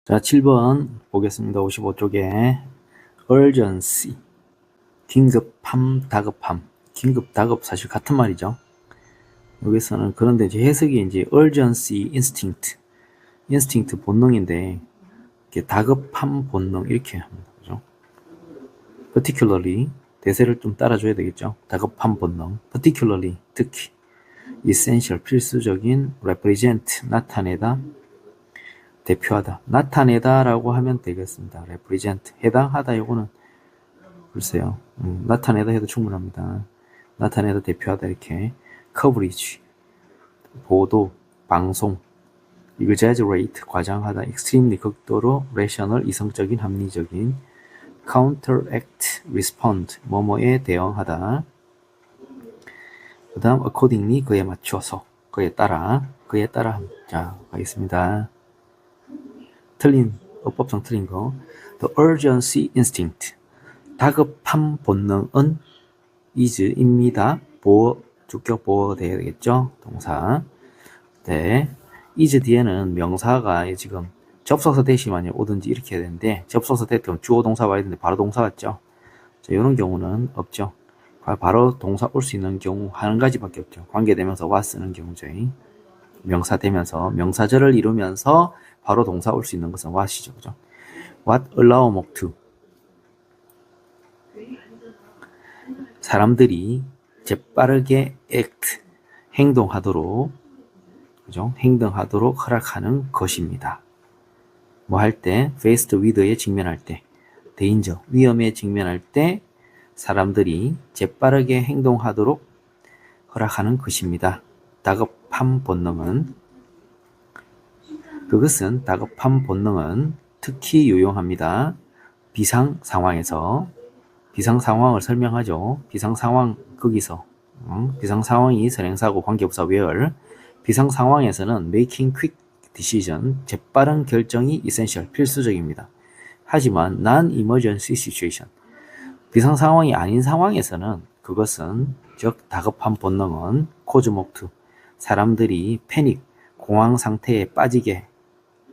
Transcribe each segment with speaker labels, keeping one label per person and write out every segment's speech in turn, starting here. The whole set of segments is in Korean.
Speaker 1: 자, 7번 보겠습니다. 55쪽에 urgency, 긴급함, 다급함. 긴급, 다급 사실 같은 말이죠. 여기서는 그런데 이제 해석이 이제 urgency instinct 본능인데 이렇게 다급함 본능 이렇게 합니다. 그죠? particularly 대세를 좀 따라줘야 되겠죠. 다급함 본능, particularly 특히 essential 필수적인 represent 나타내다 대표하다, 나타내다라고 하면 되겠습니다. represent, 해당하다 요거는 글쎄요. 나타내다 해도 충분합니다. 나타내다, 대표하다 이렇게 coverage, 보도, 방송, exaggerate, 과장하다, extremely, 극도로 rational, 이성적인, 합리적인, counteract, respond, 뭐뭐에 대응하다. 그 다음 accordingly, 그에 맞춰서, 그에 따라. 자, 가겠습니다. 어법상 틀린 거. The urgency instinct. 다급함 본능은 is입니다. 주격 보어돼야 되겠죠? 동사. 네. is 뒤에는 명사가 지금 접속사 대시만 오든지 이렇게 해야 되는데, 접속사 대시면 주어 동사 와야 되는데 바로 동사 같죠? 자, 이런 경우는 없죠. 바로 동사 올 수 있는 경우 한 가지밖에 없죠. 관계되면서 was 쓰는 경우죠. 명사 되면서, 명사절을 이루면서 바로 동사 올 수 있는 것은 what이죠. 그죠? What allow mok to. 사람들이 재빠르게 act, 행동하도록, 그죠? 행동하도록 허락하는 것입니다. 뭐 할 때, faced with에 직면할 때, danger, 위험에 직면할 때 사람들이 재빠르게 행동하도록 허락하는 것입니다. 다급함 본능은, 다급함 본능은 특히 유용합니다. 비상 상황에서. 비상 상황을 설명하죠. 비상 상황 거기서 비상 상황이 선행사고 관계부사 where. 비상 상황에서는 making quick decision, 재빠른 결정이 essential, 필수적입니다. 하지만 non-emergency situation, 비상 상황이 아닌 상황에서는 그것은, 즉 다급한 본능은 cause mok to, 사람들이 패닉, 공황 상태에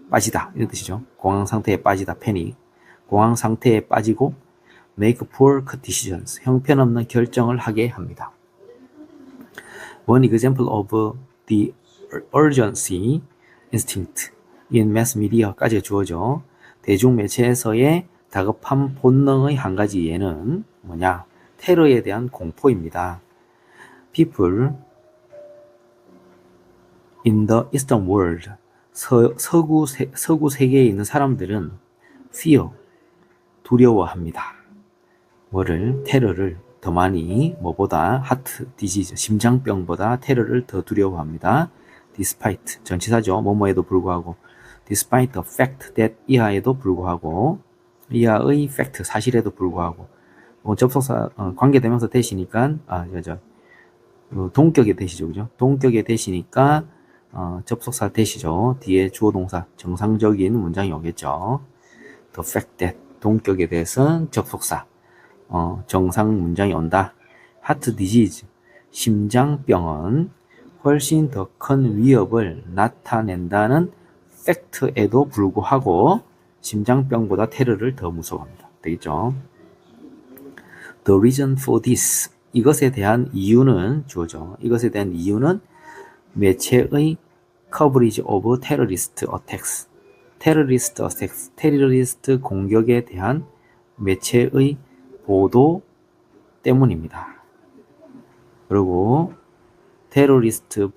Speaker 1: 빠지다 이런 뜻이죠. 공황 상태에 빠지다, 패닉, 공황 상태에 빠지고 make poor decisions, 형편없는 결정을 하게 합니다. One example of the urgency instinct in mass media까지가 주어져. 대중매체에서의 다급한 본능의 한 가지 예는 뭐냐? 테러에 대한 공포입니다. People in the Eastern world, 서구 세계에 있는 사람들은 fear, 두려워합니다. 뭐를? 테러를 더 많이, 뭐보다? heart disease, 심장병보다 테러를 더 두려워합니다. despite, 전치사죠. 뭐뭐에도 불구하고. despite the fact that, 이하에도 불구하고, 이하의 fact, 사실에도 불구하고. 접속사, 관계대명사 대시니까, 동격의 대시죠. 그죠? 동격의 대시니까, 접속사 대시죠. 뒤에 주어 동사, 정상적인 문장이 오겠죠. the fact that, 동격에 대해서는 접속사. 정상 문장이 온다. heart disease, 심장병은 훨씬 더 큰 위협을 나타낸다는 팩트에도 불구하고 심장병보다 테러를 더 무서워합니다. 되겠죠? The reason for this, 이것에 대한 이유는 주어져. 이것에 대한 이유는 매체의 coverage of terrorist attacks, 테러리스트 공격에 대한 매체의 보도 때문입니다. 그리고 테러리스트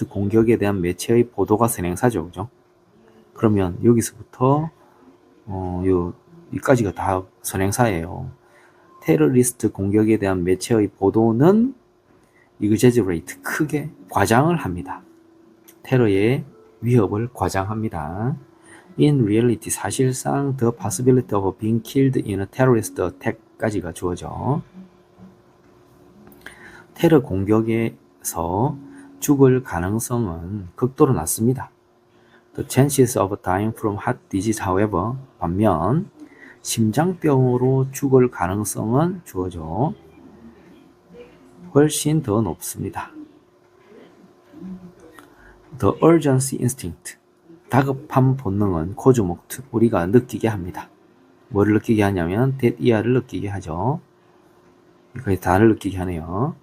Speaker 1: 공격에 대한 매체의 보도가 선행사죠. 그죠? 그러면 여기서부터 여기까지가 다 선행사예요. 테러리스트 공격에 대한 매체의 보도는 exaggerate, 크게 과장을 합니다. 테러의 위협을 과장합니다. In reality, 사실상 the possibility of being killed in a terrorist attack까지가 주어져. 테러 공격에서 죽을 가능성은 극도로 낮습니다. The chances of dying from heart disease, however, 반면 심장병으로 죽을 가능성은 주어져 훨씬 더 높습니다. The urgency instinct, 다급한 본능은 코즈목트, 우리가 느끼게 합니다. 뭐를 느끼게 하냐면 데이아를 느끼게 하죠. 거의 다를 느끼게 하네요.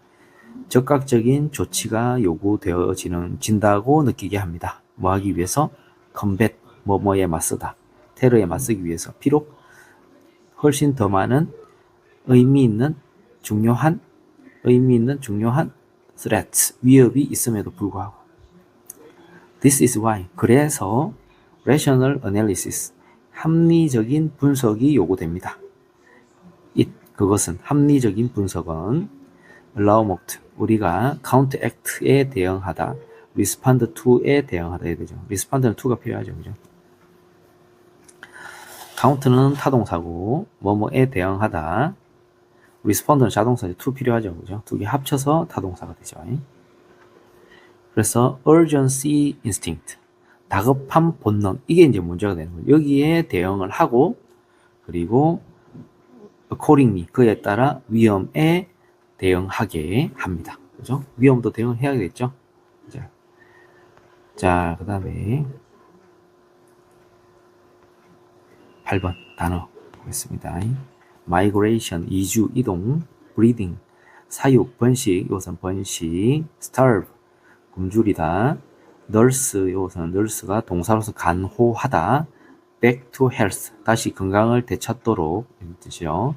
Speaker 1: 적극적인 조치가 요구되어진다고 느끼게 합니다. 뭐 하기 위해서? 컴뱃, 뭐뭐에 맞서다. 테러에 맞서기 위해서. 비록 훨씬 더 많은 의미 있는 중요한 threats, 위협이 있음에도 불구하고. This is why. 그래서 rational analysis, 합리적인 분석이 요구됩니다. 그것은 합리적인 분석은 allow 우리가 counteract에 대응하다, respond to에 대응하다 해야 되죠. respond는 to가 필요하죠, 그죠? count는 타동사고 뭐뭐에 대응하다, respond는 자동사죠. to 필요하죠, 그죠? 두 개 합쳐서 타동사가 되죠. 그래서 urgency instinct, 다급한 본능, 이게 이제 문제가 되는 거예요. 여기에 대응을 하고, 그리고 accordingly, 그에 따라 위험에 대응하게 합니다. 그죠? 위험도 대응해야겠죠? 자, 그 다음에 8번 단어 보겠습니다. migration, 이주, 이동, breeding, 사육, 번식, 이것은 번식, starve, 굶주리다, nurse, 이것은 nurse가 동사로서 간호하다, back to health, 다시 건강을 되찾도록 이런 뜻이요.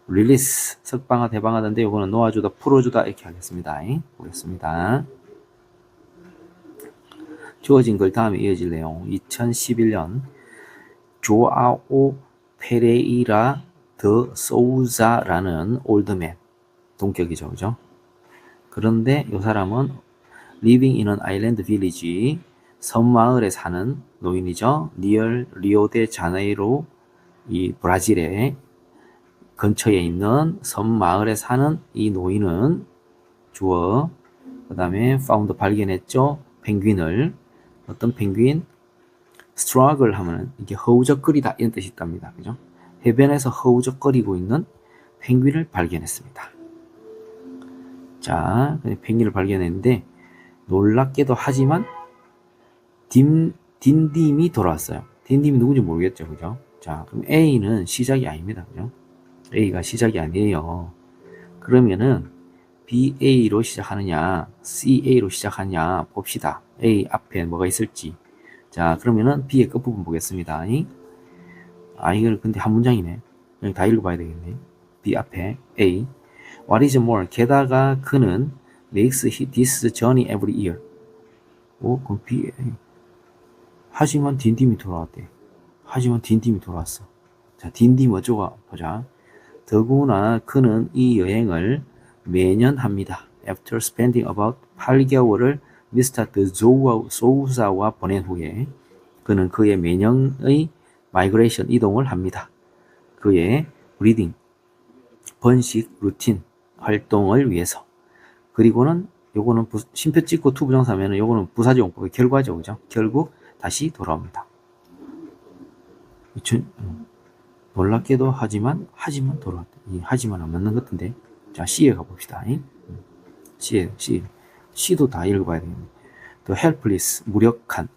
Speaker 1: release, 석방하, 대방하던데 이거는 놓아주다, 풀어주다 이렇게 하겠습니다. 보겠습니다. 주어진 글 다음에 이어질 내용. 2011년 조아오 페레이라 더 소우자라는 올드맨, 동격이죠, 그죠? 그런데 이 사람은 living in an island village, 섬마을에 사는 노인이죠. near 리오데 자네이로, 이 브라질의 근처에 있는 섬마을에 사는 이 노인은 주어, 그 다음에 found 발견했죠. 펭귄을. 어떤 펭귄? struggle 하면 이게 허우적거리다 이런 뜻이 있답니다. 그죠? 해변에서 허우적거리고 있는 펭귄을 발견했습니다. 자, 펭귄을 발견했는데 놀랍게도 하지만 딘딤이 돌아왔어요. 딘딤이 누군지 모르겠죠, 그죠? 자, 그럼 A는 시작이 아닙니다, 그죠? A가 시작이 아니에요. 그러면은 BA로 시작하느냐, CA로 시작하느냐 봅시다. A 앞에 뭐가 있을지. 자, 그러면은 B의 끝부분 보겠습니다. 이걸 근데 한 문장이네. 다 읽어봐야 되겠네. B 앞에 A. What is more? 게다가 그는 makes this journey every year. 그럼 B. 하지만 딘딤이 돌아왔대. 하지만 딘딤이 돌아왔어. 자, 딘딤 어쩌고 보자. 더구나 그는 이 여행을 매년 합니다. After spending about 8개월을 미스터 소우사와 보낸 후에 그는 그의 매년의 마이그레이션 이동을 합니다. 그의 브리딩, 번식, 루틴, 활동을 위해서. 그리고는 요거는 심표 찍고 투 부정사면은 요거는 부사지 용법의 결과죠, 그죠? 결국 다시 돌아옵니다. 놀랍게도 하지만 돌아왔다. 이 하지만 안 맞는 것 같은데. 자, C에 가봅시다. C도 다 읽어봐야 되겠네. The helpless, 무력한.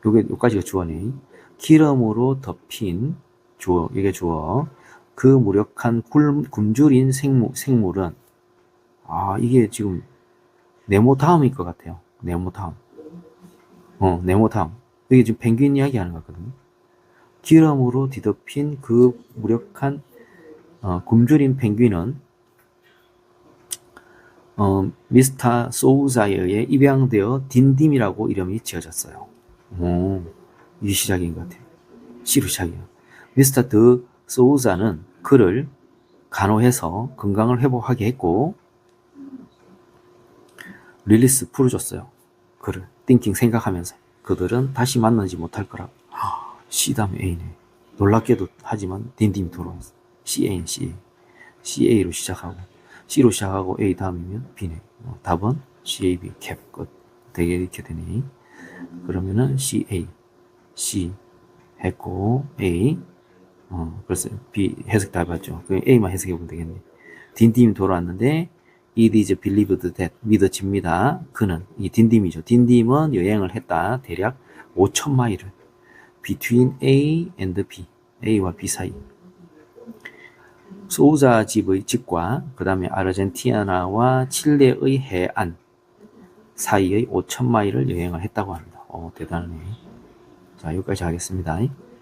Speaker 1: 요까지가 주어네. 기름으로 덮인 주어, 이게 주어. 그 무력한 굶주린 생물은, 이게 지금 네모 다음일 것 같아요. 네모 다음. 이게 지금 펭귄 이야기 하는 것 같거든요. 기름으로 뒤덮인 그 무력한 굶주린 펭귄은 미스터 소우자에 의해 입양되어 딘딤이라고 이름이 지어졌어요. 이게 시작인 것 같아요. C로 시작이에요. 미스터 드 소우자는 그를 간호해서 건강을 회복하게 했고 릴리스 풀어줬어요. 그를 띵킹 생각하면서 그들은 다시 만나지 못할 거라고. C 다음에 A네. 놀랍게도 하지만 딘딤이 돌아왔어. CA는 CA. CA로 시작하고 C로 시작하고 A 다음이면 B네. 답은 CAB 캡 끝. 되게 이렇게 되니. 그러면은 CA, C 했고 A. 그래서 B 해석 다 해봤죠. 그 A만 해석해 보면 되겠네. 딘딤이 돌아왔는데 It is believed that 믿어집니다. 그는 이 딘딤이죠. 딘딤은 여행을 했다. 대략 5천 마일을 between A and B, A와 B 사이. 소우자 집의 집과 그 다음에 아르헨티나와 칠레의 해안 사이의 5천 마일을 여행을 했다고 합니다. 대단하네. 자, 여기까지 하겠습니다.